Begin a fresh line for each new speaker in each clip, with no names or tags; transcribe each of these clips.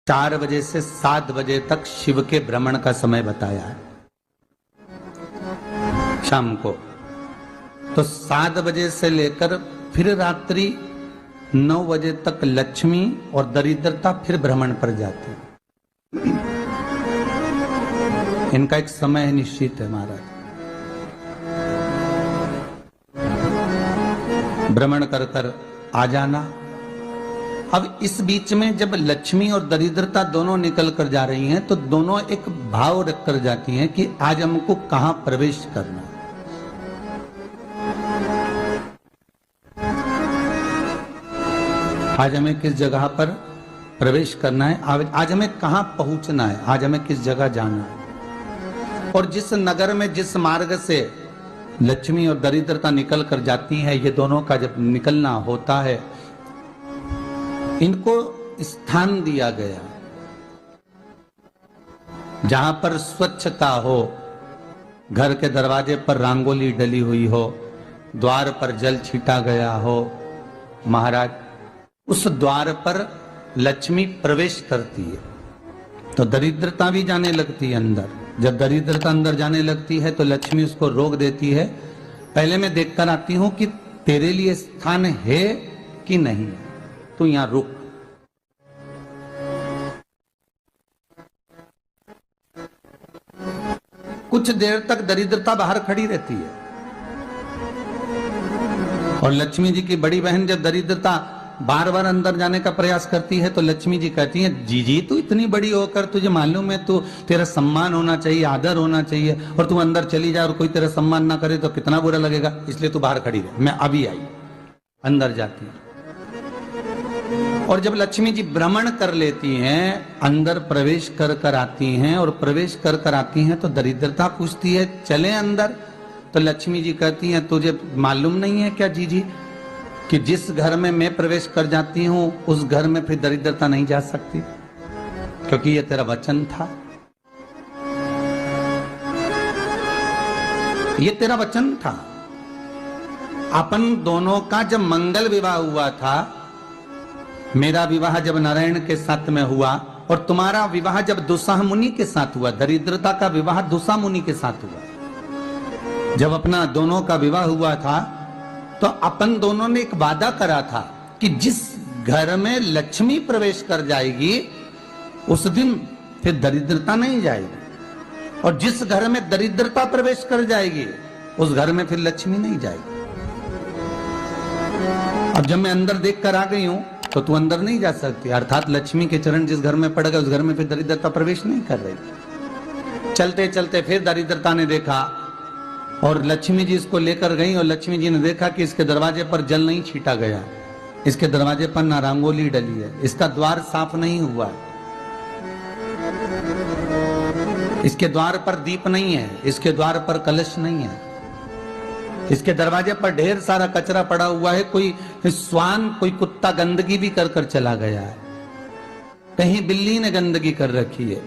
4 बजे से 7 बजे तक शिव के भ्रमण का समय बताया है शाम को। तो 7 बजे से लेकर फिर रात्रि 9 बजे तक लक्ष्मी और दरिद्रता फिर भ्रमण पर जाती है। इनका एक समय निश्चित है महाराज। भ्रमण कर कर आ जाना। अब इस बीच में जब लक्ष्मी और दरिद्रता दोनों निकल कर जा रही हैं तो दोनों एक भाव रख कर जाती हैं कि आज हमको कहां प्रवेश करना है। आज हमें किस जगह पर प्रवेश करना है, आज हमें कहां पहुंचना है, आज हमें किस जगह जाना है। और जिस नगर में जिस मार्ग से लक्ष्मी और दरिद्रता निकल कर जाती है, ये दोनों का जब निकलना होता है, इनको स्थान दिया गया जहां पर स्वच्छता हो, घर के दरवाजे पर रंगोली डली हुई हो, द्वार पर जल छीटा गया हो। महाराज उस द्वार पर लक्ष्मी प्रवेश करती है तो दरिद्रता भी जाने लगती है अंदर। जब दरिद्रता अंदर जाने लगती है तो लक्ष्मी उसको रोक देती है। पहले मैं देखकर आती हूं कि तेरे लिए स्थान है कि नहीं, तू यहां रुक। कुछ देर तक दरिद्रता बाहर खड़ी रहती है और लक्ष्मी जी की बड़ी बहन जब दरिद्रता बार बार अंदर जाने का प्रयास करती है तो लक्ष्मी जी कहती हैं, जीजी तू इतनी बड़ी होकर तुझे मालूम है तू तेरा सम्मान होना चाहिए, आदर होना चाहिए, और तू अंदर चली जाए और कोई तेरा सम्मान ना करे तो कितना बुरा लगेगा, इसलिए तू बाहर खड़ी रहे। मैं अभी आई। अंदर जाती है और जब लक्ष्मी जी भ्रमण कर लेती हैं, अंदर प्रवेश कर कर आती हैं और प्रवेश कर कर आती हैं तो दरिद्रता पूछती है चले अंदर। तो लक्ष्मी जी कहती हैं, तुझे मालूम नहीं है क्या जीजी कि जिस घर में मैं प्रवेश कर जाती हूं उस घर में फिर दरिद्रता नहीं जा सकती, क्योंकि ये तेरा वचन था, ये तेरा वचन था। अपन दोनों का जब मंगल विवाह हुआ था, मेरा विवाह जब नारायण के साथ में हुआ और तुम्हारा विवाह जब दुस्साह मुनि के साथ हुआ, दरिद्रता का विवाह दुस्साह मुनि के साथ हुआ। जब अपना दोनों का विवाह हुआ था तो अपन दोनों ने एक वादा करा था कि जिस घर में लक्ष्मी प्रवेश कर जाएगी उस दिन फिर दरिद्रता नहीं जाएगी, और जिस घर में दरिद्रता प्रवेश कर जाएगी उस घर में फिर लक्ष्मी नहीं जाएगी। अब जब मैं अंदर देख कर आ गई हूं तो तू अंदर नहीं जा सकती, अर्थात लक्ष्मी के चरण जिस घर में पड़ गए उस घर में फिर दरिद्रता प्रवेश नहीं कर रही। चलते चलते फिर दरिद्रता ने देखा और लक्ष्मी जी इसको लेकर गई और लक्ष्मी जी ने देखा कि इसके दरवाजे पर जल नहीं छीटा गया, इसके दरवाजे पर ना रंगोली डली है, इसका द्वार साफ नहीं हुआ है, इसके द्वार पर दीप नहीं है, इसके द्वार पर कलश नहीं है, इसके दरवाजे पर ढेर सारा कचरा पड़ा हुआ है, कोई श्वान कोई कुत्ता गंदगी भी कर कर चला गया है, कहीं बिल्ली ने गंदगी कर रखी है,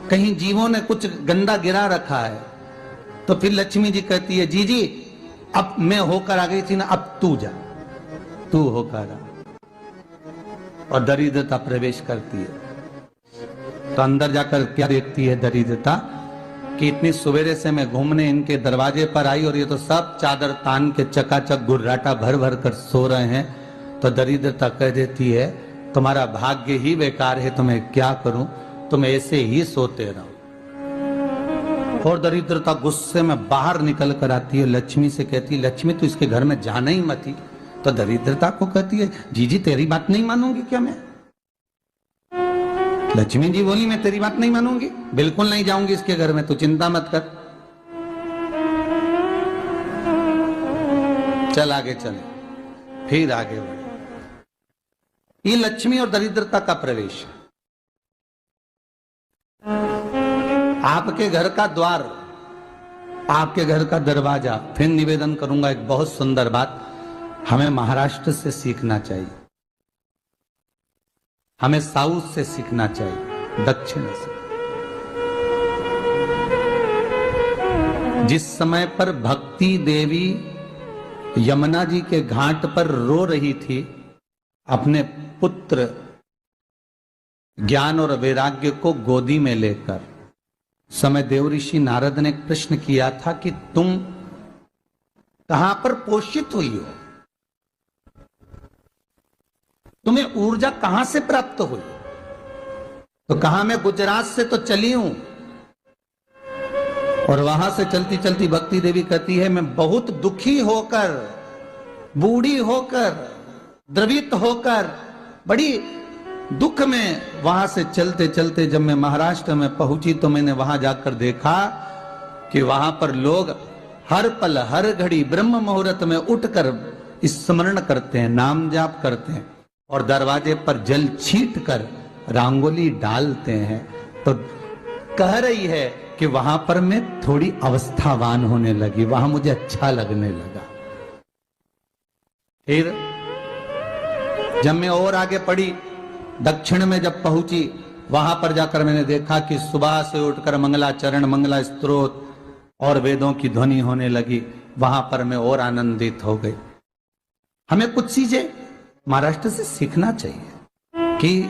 कहीं जीवों ने कुछ गंदा गिरा रखा है। तो फिर लक्ष्मी जी कहती है, जी जी अब मैं होकर आ गई थी ना, अब तू जा, तू होकर आ। और दरिद्रता प्रवेश करती है तो अंदर जाकर क्या देखती है दरिद्रता कि इतनी सवेरे से मैं घूमने इनके दरवाजे पर आई और ये तो सब चादर तान के चकाचक गुर्राटा भर भर कर सो रहे हैं। तो दरिद्रता कह देती है, तुम्हारा भाग्य ही बेकार है, तो मैं क्या करूं, तुम ऐसे ही सोते रहो। और दरिद्रता गुस्से में बाहर निकल कर आती है, लक्ष्मी से कहती है, लक्ष्मी तू इसके घर में जाना ही मत ही। तो दरिद्रता को कहती है, जीजी तेरी बात नहीं मानूंगी क्या मैं? लक्ष्मी जी बोली, मैं तेरी बात नहीं मानूंगी, बिल्कुल नहीं जाऊंगी इसके घर में, तू चिंता मत कर, चल आगे चले। फिर आगे बढ़े। ये लक्ष्मी और दरिद्रता का प्रवेश है। आपके घर का द्वार, आपके घर का दरवाजा। फिर निवेदन करूंगा एक बहुत सुंदर बात, हमें महाराष्ट्र से सीखना चाहिए, हमें साउथ से सीखना चाहिए, दक्षिण से। जिस समय पर भक्ति देवी यमुना जी के घाट पर रो रही थी अपने पुत्र ज्ञान और वैराग्य को गोदी में लेकर समय देव ऋषि नारद ने एक प्रश्न किया था कि तुम कहां पर पोषित हुई हो, तुम्हें ऊर्जा कहां से प्राप्त हुई? तो कहा मैं गुजरात से तो चली हूं। और वहां से चलती चलती भक्ति देवी कहती है मैं बहुत दुखी होकर, बूढ़ी होकर, द्रवित होकर, बड़ी दुख में वहां से चलते चलते जब मैं महाराष्ट्र में पहुंची तो मैंने वहां जाकर देखा कि वहां पर लोग हर पल हर घड़ी ब्रह्म मुहूर्त में उठकर स्मरण करते हैं, नाम जाप करते हैं और दरवाजे पर जल छीट कर रंगोली डालते हैं। तो कह रही है कि वहां पर मैं थोड़ी अवस्थावान होने लगी, वहां मुझे अच्छा लगने लगा। फिर जब मैं और आगे पढ़ी, दक्षिण में जब पहुंची, वहां पर जाकर मैंने देखा कि सुबह से उठकर मंगलाचरण, मंगला स्तोत्र और वेदों की ध्वनि होने लगी। वहां पर मैं और आनंदित हो गई। हमें कुछ चीजें महाराष्ट्र से सीखना चाहिए कि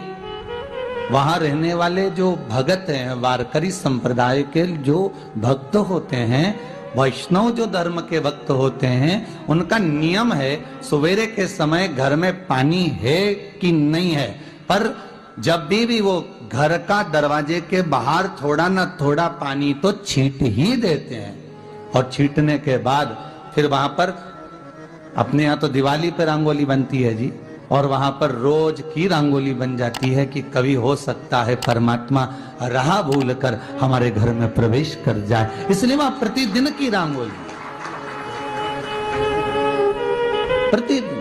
वहां रहने वाले जो भगत हैं, वारकरी संप्रदाय के जो भक्त होते हैं, वैष्णव जो धर्म के भक्त होते हैं, उनका नियम है सवेरे के समय घर में पानी है कि नहीं है, पर जब भी वो घर का दरवाजे के बाहर थोड़ा ना थोड़ा पानी तो छींट ही देते हैं। और छींटने के बाद फिर वहां पर अपने यहाँ तो दिवाली पे रंगोली बनती है जी, और वहां पर रोज की रंगोली बन जाती है कि कभी हो सकता है परमात्मा राह भूल कर हमारे घर में प्रवेश कर जाए, इसलिए वहां प्रतिदिन की रंगोली, प्रतिदिन।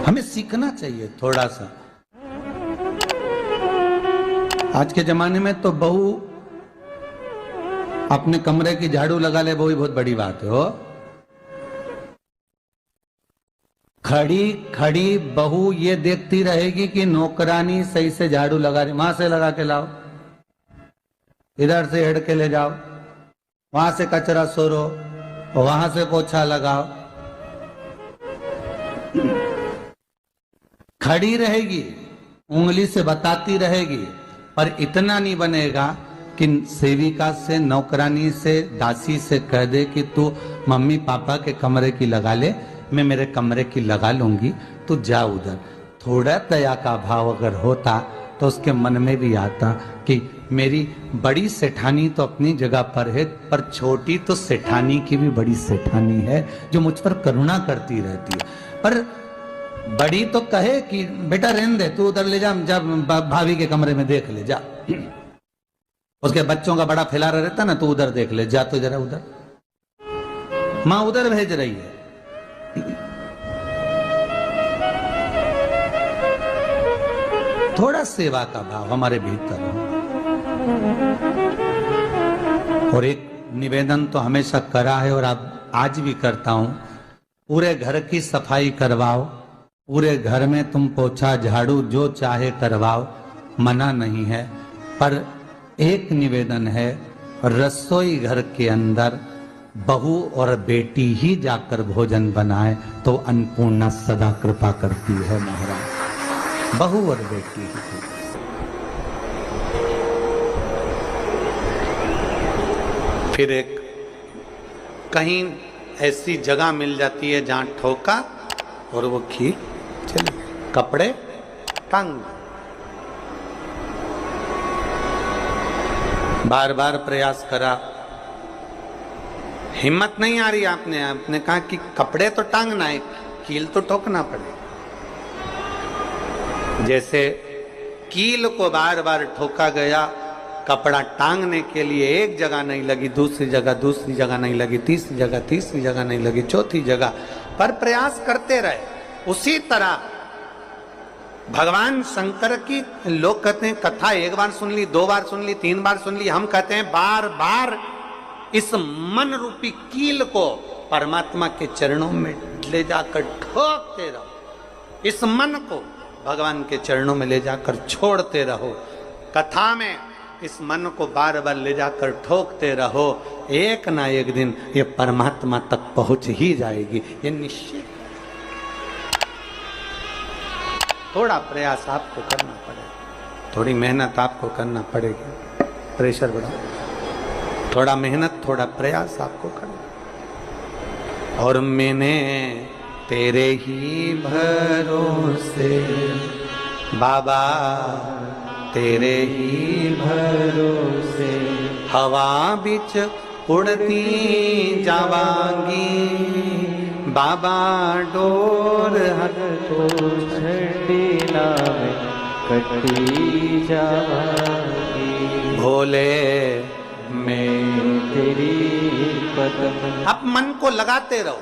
हमें सीखना चाहिए थोड़ा सा। आज के जमाने में तो बहू अपने कमरे की झाड़ू लगा ले, वो ही बहुत बड़ी बात है। हो खड़ी खड़ी बहू ये देखती रहेगी कि नौकरानी सही से झाड़ू लगा रही, वहां से लगा के लाओ, इधर से हेड के ले जाओ, वहां से कचरा सोरो, वहां से पोछा लगाओ। खड़ी रहेगी, उंगली से बताती रहेगी, पर इतना नहीं बनेगा कि सेविका से, नौकरानी से, दासी से कह दे कि तू मम्मी पापा के कमरे की लगा ले, मैं मेरे कमरे की लगा लूंगी, तू जा उधर। थोड़ा दया का भाव अगर होता तो उसके मन में भी आता कि मेरी बड़ी सेठानी तो अपनी जगह पर है, पर छोटी तो सेठानी की भी बड़ी सेठानी है जो मुझ पर करुणा करती रहती है। पर बड़ी तो कहे कि बेटा रहने दे, तू उधर ले जा, जब भाभी के कमरे में देख ले जा, उसके बच्चों का बड़ा फैलारा रहता ना, तू उधर देख ले जा, तो जरा उधर, मां उधर भेज रही है। थोड़ा सेवा का भाव हमारे भीतर हो। और एक निवेदन तो हमेशा करा है और अब आज भी करता हूं, पूरे घर की सफाई करवाओ, पूरे घर में तुम पोछा झाड़ू जो चाहे करवाओ, मना नहीं है। पर एक निवेदन है, रसोई घर के अंदर बहू और बेटी ही जाकर भोजन बनाए तो अन्नपूर्णा सदा कृपा करती है महाराज, बहू और बेटी ही। फिर एक कहीं ऐसी जगह मिल जाती है जहां ठोका और वो खीर चली, कपड़े टांग, बार बार प्रयास करा, हिम्मत नहीं आ रही। आपने कहा कि कपड़े तो टांगना है, कील तो ठोकना पड़े। जैसे कील को बार बार ठोका गया, कपड़ा टांगने के लिए एक जगह नहीं लगी, दूसरी जगह नहीं लगी, तीसरी जगह नहीं लगी, चौथी जगह पर प्रयास करते रहे। उसी तरह भगवान शंकर की, लोग कहते हैं कथा एक बार सुन ली, 2 बार सुन ली, 3 बार सुन ली, हम कहते हैं बार बार इस मन रूपी कील को परमात्मा के चरणों में ले जाकर ठोकते रहो, इस मन को भगवान के चरणों में ले जाकर छोड़ते रहो, कथा में इस मन को बार बार ले जाकर ठोकते रहो, एक ना एक दिन ये परमात्मा तक पहुंच ही जाएगी, ये निश्चित। थोड़ा प्रयास आपको करना पड़ेगा, थोड़ी मेहनत आपको करना पड़ेगी, प्रेशर बढ़ाओ, थोड़ा मेहनत थोड़ा प्रयास आपको करना। और मैंने तेरे ही भरोसे बाबा, तेरे ही भरोसे हवा बिच उड़ती जावांगी बाबा, डोर हर तो छड़ी नावे कटी जावांगी भोले मैं तेरी कदम। अब मन को लगाते रहो,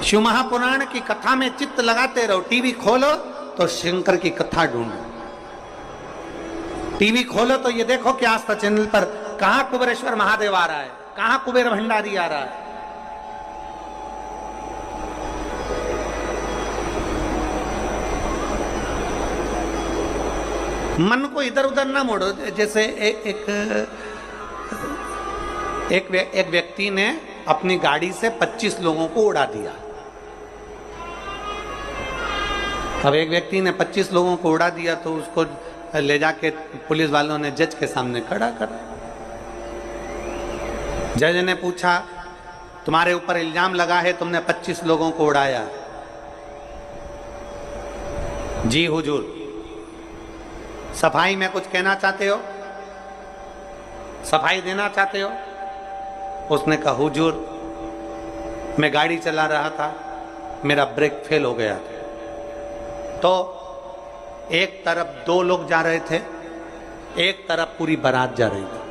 शिव महापुराण की कथा में चित्त लगाते रहो। टीवी खोलो तो शंकर की कथा ढूंढो, टीवी खोलो तो ये देखो कि आस्था चैनल पर कहां कुबेरेश्वर महादेव आ रहा है, कहां कुबेर भंडारी आ रहा है। मन को इधर उधर ना मोड़ो। जैसे एक व्यक्ति ने अपनी गाड़ी से 25 लोगों को उड़ा दिया। अब एक व्यक्ति ने 25 लोगों को उड़ा दिया तो उसको ले जाके पुलिस वालों ने जज के सामने खड़ा करा। जज ने पूछा, तुम्हारे ऊपर इल्जाम लगा है तुमने 25 लोगों को उड़ाया। जी हुजूर, सफाई में कुछ कहना चाहते हो, सफाई देना चाहते हो? उसने कहा, हुजूर मैं गाड़ी चला रहा था, मेरा ब्रेक फेल हो गया था, तो एक तरफ 2 लोग जा रहे थे, एक तरफ पूरी बारात जा रही थी।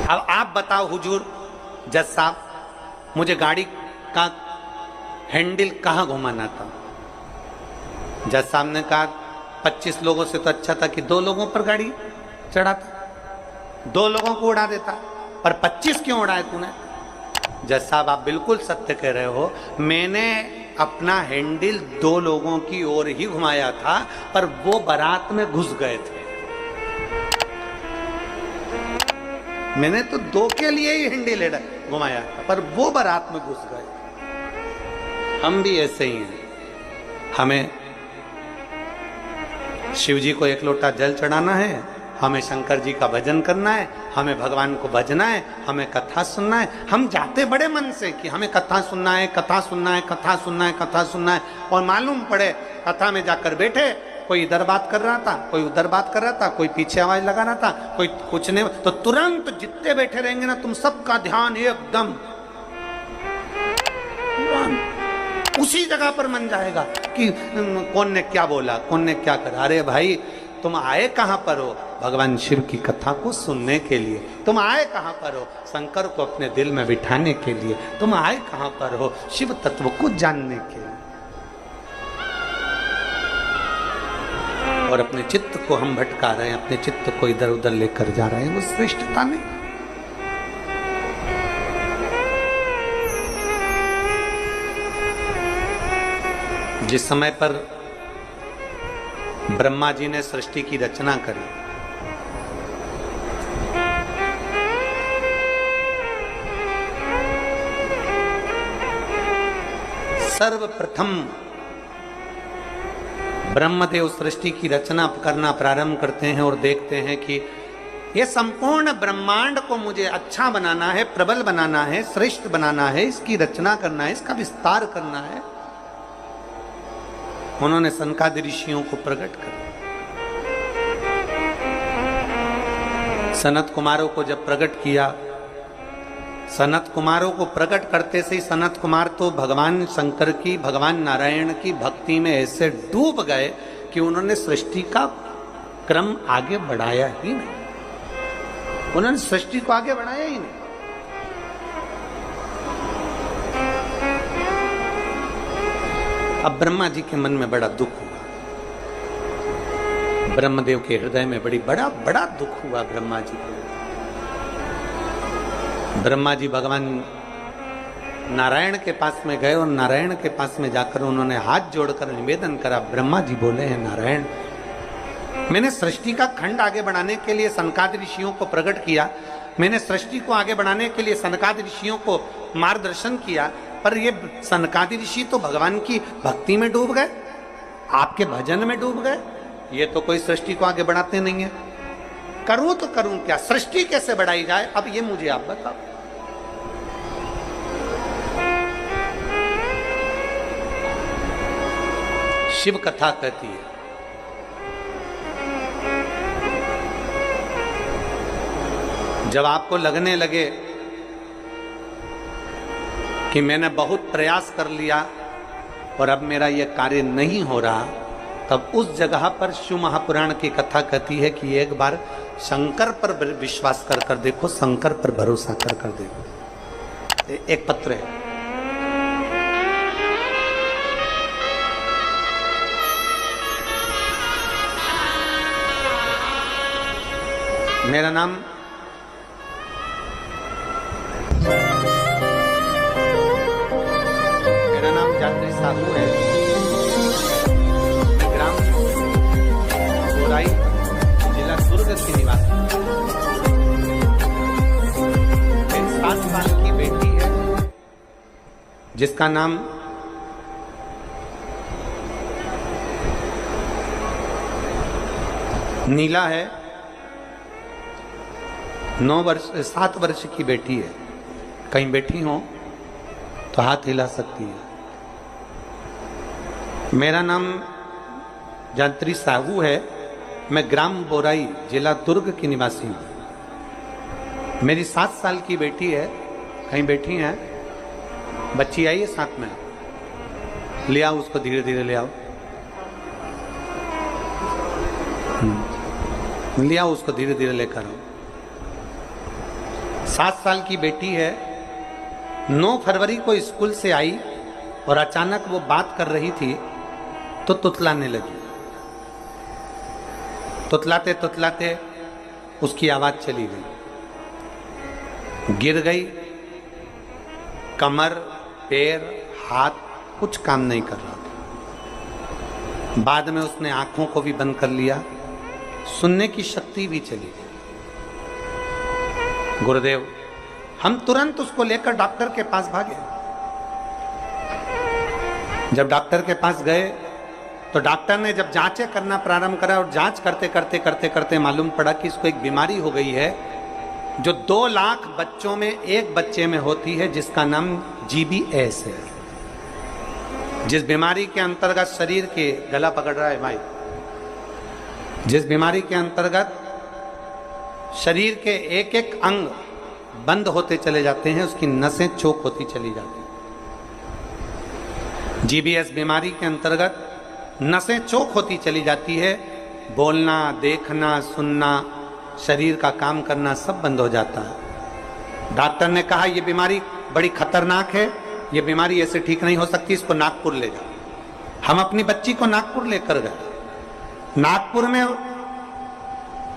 अब आप बताओ हुजूर, जज साहब मुझे गाड़ी का हैंडल कहां घुमाना था? जज साहब ने कहा 25 लोगों से तो अच्छा था कि 2 लोगों पर गाड़ी चढ़ाता, 2 लोगों को उड़ा देता, पर 25 क्यों उड़ाए तूने? जज साहब आप बिल्कुल सत्य कह रहे हो, मैंने अपना हैंडल 2 लोगों की ओर ही घुमाया था, पर वो बारात में घुस गए थे। मैंने तो 2 के लिए ही हैंडल घुमाया था, पर वो बारात में घुस गए। हम भी ऐसे ही हैं, हमें शिव जी को 1 लोटा जल चढ़ाना है, हमें शंकर जी का भजन करना है, हमें भगवान को भजना है, हमें कथा सुनना है। हम जाते बड़े मन से कि हमें कथा सुनना है, कथा सुनना है, कथा सुनना है, कथा सुनना है, और मालूम पड़े कथा में जाकर बैठे, कोई इधर बात कर रहा था, कोई उधर बात कर रहा था, कोई पीछे आवाज लगा रहा था, कोई कुछ नहीं, तो तुरंत जितने बैठे रहेंगे ना, तुम सबका ध्यान एकदम उसी जगह पर मन जाएगा कि कौन ने क्या बोला, कौन ने क्या करा। अरे भाई, तुम आए कहां पर हो? भगवान शिव की कथा को सुनने के लिए। तुम आए कहां पर हो? शंकर को अपने दिल में बिठाने के लिए। तुम आए कहां पर हो? शिव तत्व को जानने के लिए। और अपने चित्त को हम भटका रहे हैं, अपने चित्त को इधर उधर लेकर जा रहे हैं, वो श्रेष्ठता नहीं। जिस समय पर ब्रह्मा जी ने सृष्टि की रचना करी, सर्वप्रथम ब्रह्मदेव सृष्टि की रचना करना प्रारंभ करते हैं और देखते हैं कि यह संपूर्ण ब्रह्मांड को मुझे अच्छा बनाना है, प्रबल बनाना है, श्रेष्ठ बनाना है, इसकी रचना करना है, इसका विस्तार करना है। उन्होंने सनकादि ऋषियों को प्रकट कर, सनत कुमारों को जब प्रकट किया, सनत कुमारों को प्रकट करते से ही सनत कुमार तो भगवान शंकर की, भगवान नारायण की भक्ति में ऐसे डूब गए कि उन्होंने सृष्टि का क्रम आगे बढ़ाया ही नहीं। उन्होंने सृष्टि को आगे बढ़ाया ही नहीं। अब ब्रह्मा जी के मन में बड़ा दुख हुआ, ब्रह्मदेव के हृदय में बड़ा दुख हुआ ब्रह्मा जी को। ब्रह्मा जी भगवान नारायण के पास में गए और नारायण के पास में जाकर उन्होंने हाथ जोड़कर निवेदन करा। ब्रह्मा जी बोले हैं, नारायण, मैंने सृष्टि का खंड आगे बढ़ाने के लिए सनकादि ऋषियों को प्रकट किया, मैंने सृष्टि को आगे बढ़ाने के लिए सनकादि ऋषियों को मार्गदर्शन किया, पर ये सनकादि ऋषि तो भगवान की भक्ति में डूब गए, आपके भजन में डूब गए, ये तो कोई सृष्टि को आगे बढ़ाते नहीं है। करूं तो करूं क्या, सृष्टि कैसे बढ़ाई जाए, अब ये मुझे आप बताओ। शिव कथा कहती है, जब आपको लगने लगे कि मैंने बहुत प्रयास कर लिया और अब मेरा यह कार्य नहीं हो रहा, तब उस जगह पर शिव महापुराण की कथा कहती है कि एक बार शंकर पर विश्वास कर कर देखो, शंकर पर भरोसा कर कर देखो। एक पत्र है, मेरा नाम जात्री साहू है, ग्राम बोराई, जिला दुर्ग की निवासी। एक 7 साल की बेटी है जिसका नाम नीला है। 7 वर्ष की बेटी है। कहीं बैठी हो तो हाथ हिला सकती है। मेरा नाम जात्री साहू है, मैं ग्राम बोराई, जिला दुर्ग की निवासी हूँ। मेरी 7 साल की बेटी है, कहीं बैठी है, बच्ची आई है साथ में, ले आओ उसको, धीरे धीरे ले आओ, ले आओ उसको, धीरे धीरे लेकर आओ। 7 साल की बेटी है, 9 फरवरी को स्कूल से आई और अचानक वो बात कर रही थी तो तुतलाने लगी। तुतलाते तुतलाते उसकी आवाज चली गई, गिर गई, कमर, पैर, हाथ कुछ काम नहीं कर रहा था। बाद में उसने आंखों को भी बंद कर लिया, सुनने की शक्ति भी चली गई। गुरुदेव, हम तुरंत उसको लेकर डॉक्टर के पास भागे। जब डॉक्टर के पास गए तो डॉक्टर ने जब जांचें करना प्रारंभ करा और जांच करते करते करते करते मालूम पड़ा कि इसको एक बीमारी हो गई है जो 2 लाख बच्चों में एक बच्चे में होती है, जिसका नाम GBS है। जिस बीमारी के अंतर्गत शरीर के, गला पकड़ रहा है भाई, जिस बीमारी के अंतर्गत शरीर के एक एक अंग बंद होते चले जाते हैं, उसकी नसें चोक होती चली जाती हैं। GBS बीमारी के अंतर्गत नसें चोक होती चली जाती है, बोलना, देखना, सुनना, शरीर का काम करना सब बंद हो जाता है। डॉक्टर ने कहा यह बीमारी बड़ी खतरनाक है, ये बीमारी ऐसे ठीक नहीं हो सकती, इसको नागपुर ले जाओ। हम अपनी बच्ची को नागपुर लेकर गए। नागपुर में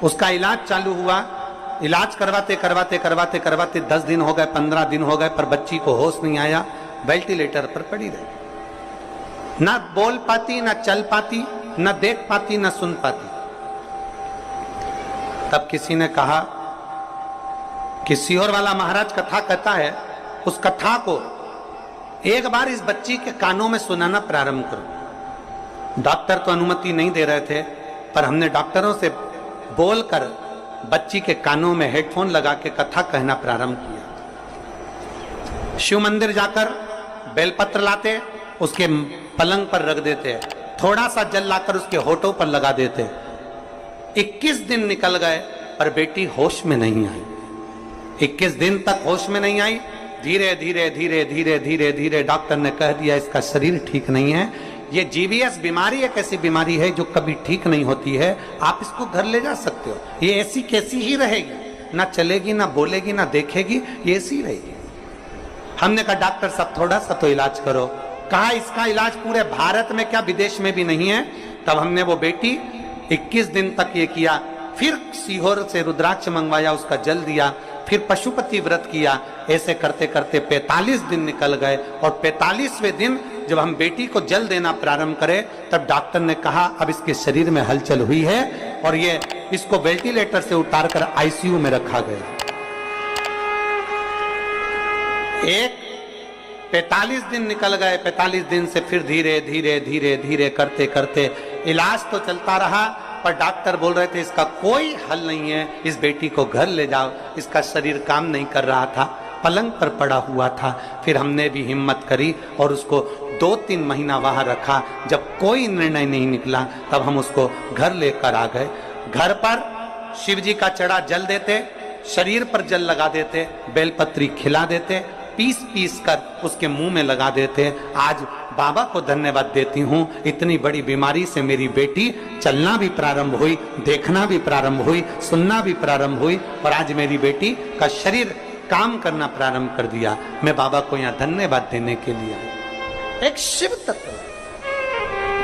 उसका इलाज चालू हुआ। इलाज करवाते करवाते करवाते करवाते 10 दिन हो गए, 15 दिन हो गए, पर बच्ची को होश नहीं आया, वेंटिलेटर पर पड़ी रही। ना बोल पाती, ना चल पाती, ना देख पाती, ना सुन पाती। तब किसी ने कहा कि सीहोर वाला महाराज कथा कहता है, उस कथा को एक बार इस बच्ची के कानों में सुनाना प्रारंभ करो। डॉक्टर तो अनुमति नहीं दे रहे थे, पर हमने डॉक्टरों से बोलकर बच्ची के कानों में हेडफोन लगा के कथा कहना प्रारंभ किया। शिव मंदिर जाकर बेलपत्र लाते, उसके पलंग पर रख देते, थोड़ा सा जल लाकर उसके होठों पर लगा देते। 21 दिन निकल गए पर बेटी होश में नहीं आई। 21 दिन तक होश में नहीं आई। धीरे धीरे धीरे धीरे धीरे धीरे डॉक्टर ने कह दिया इसका शरीर ठीक नहीं है, ये GBS बीमारी एक ऐसी बीमारी है जो कभी ठीक नहीं होती है, आप इसको घर ले जा सकते हो, ये ऐसी कैसी ही रहेगी, ना चलेगी, ना बोलेगी, ना देखेगी, ये ऐसी रहेगी। हमने कहा डॉक्टर साहब थोड़ा सा तो इलाज करो। कहा इसका इलाज पूरे भारत में क्या विदेश में भी नहीं है। तब हमने वो बेटी 21 दिन तक ये किया, फिर सीहोर से रुद्राक्ष मंगवाया, उसका जल दिया, फिर पशुपति व्रत किया। ऐसे करते करते 45 दिन निकल गए और 45वें दिन जब हम बेटी को जल देना प्रारंभ करें तब डॉक्टर ने कहा अब इसके शरीर में हलचल हुई है और ये इसको वेंटिलेटर से उतारकर आईसीयू में रखा गया। एक 45 दिन निकल गए, 45 दिन से फिर धीरे धीरे धीरे धीरे करते करते इलाज तो चलता रहा, पर डॉक्टर बोल रहे थे इसका कोई हल नहीं है, इस बेटी को घर ले जाओ। इसका शरीर काम नहीं कर रहा था, पलंग पर पड़ा हुआ था। फिर हमने भी हिम्मत करी और उसको 2-3 महीना वहां रखा। जब कोई निर्णय नहीं निकला तब हम उसको घर लेकर आ गए। घर पर शिव जी का चढ़ा जल देते, शरीर पर जल लगा देते, बेलपत्री खिला देते, पीस पीस कर उसके मुंह में लगा देते। आज बाबा को धन्यवाद देती हूँ, इतनी बड़ी बीमारी से मेरी बेटी चलना भी प्रारंभ हुई, देखना भी प्रारंभ हुई, सुनना भी प्रारंभ हुई और आज मेरी बेटी का शरीर काम करना प्रारंभ कर दिया। मैं बाबा को यहाँ धन्यवाद देने के लिए आया। एक शिव तत्व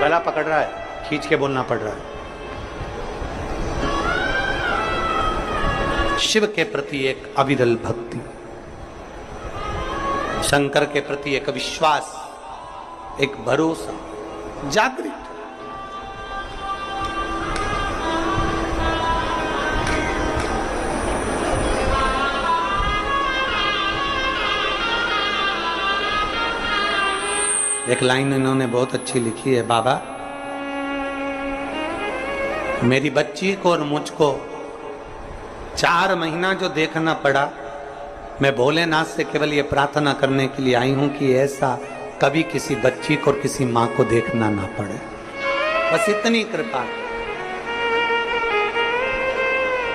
गला पकड़ रहा है, खींच के बोलना पड़ रहा है। शिव के प्रति एक अविरल भक्ति, शंकर के प्रति एक विश्वास, एक भरोसा जागृत। एक लाइन इन्होंने बहुत अच्छी लिखी है, बाबा मेरी बच्ची को और मुझको 4 महीना जो देखना पड़ा, मैं भोलेनाथ से केवल ये प्रार्थना करने के लिए आई हूं कि ऐसा कभी किसी बच्ची को और किसी मां को देखना ना पड़े। बस इतनी कृपा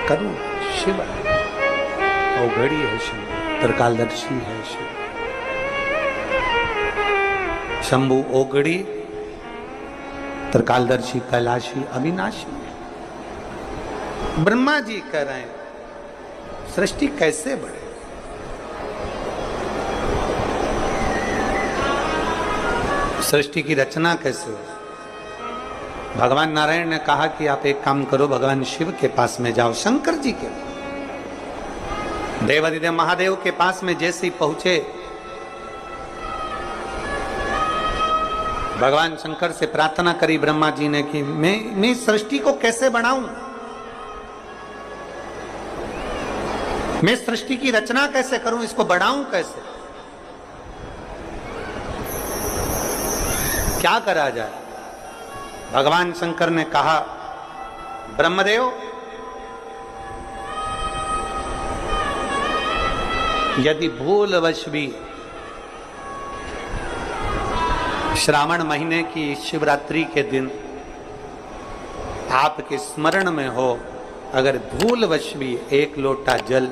करूं। शिव ओघड़ी है, शिव त्रिकालदर्शी है, शिव शंभु ओघड़ी त्रिकालदर्शी कैलाशी अविनाशी। ब्रह्मा जी कह रहे हैं सृष्टि कैसे बढ़े, सृष्टि की रचना कैसे हो। भगवान नारायण ने कहा कि आप एक काम करो, भगवान शिव के पास में जाओ, शंकर जी के देवादिदेव महादेव के पास में जैसे ही पहुंचे, भगवान शंकर से प्रार्थना करी ब्रह्मा जी ने कि मैं सृष्टि को कैसे बनाऊं, मैं सृष्टि की रचना कैसे करूं, इसको बढ़ाऊं कैसे, क्या करा जाए। भगवान शंकर ने कहा ब्रह्मदेव यदि भूलवश भी श्रावण महीने की शिवरात्रि के दिन आपके स्मरण में हो, अगर भूलवश भी 1 लोटा जल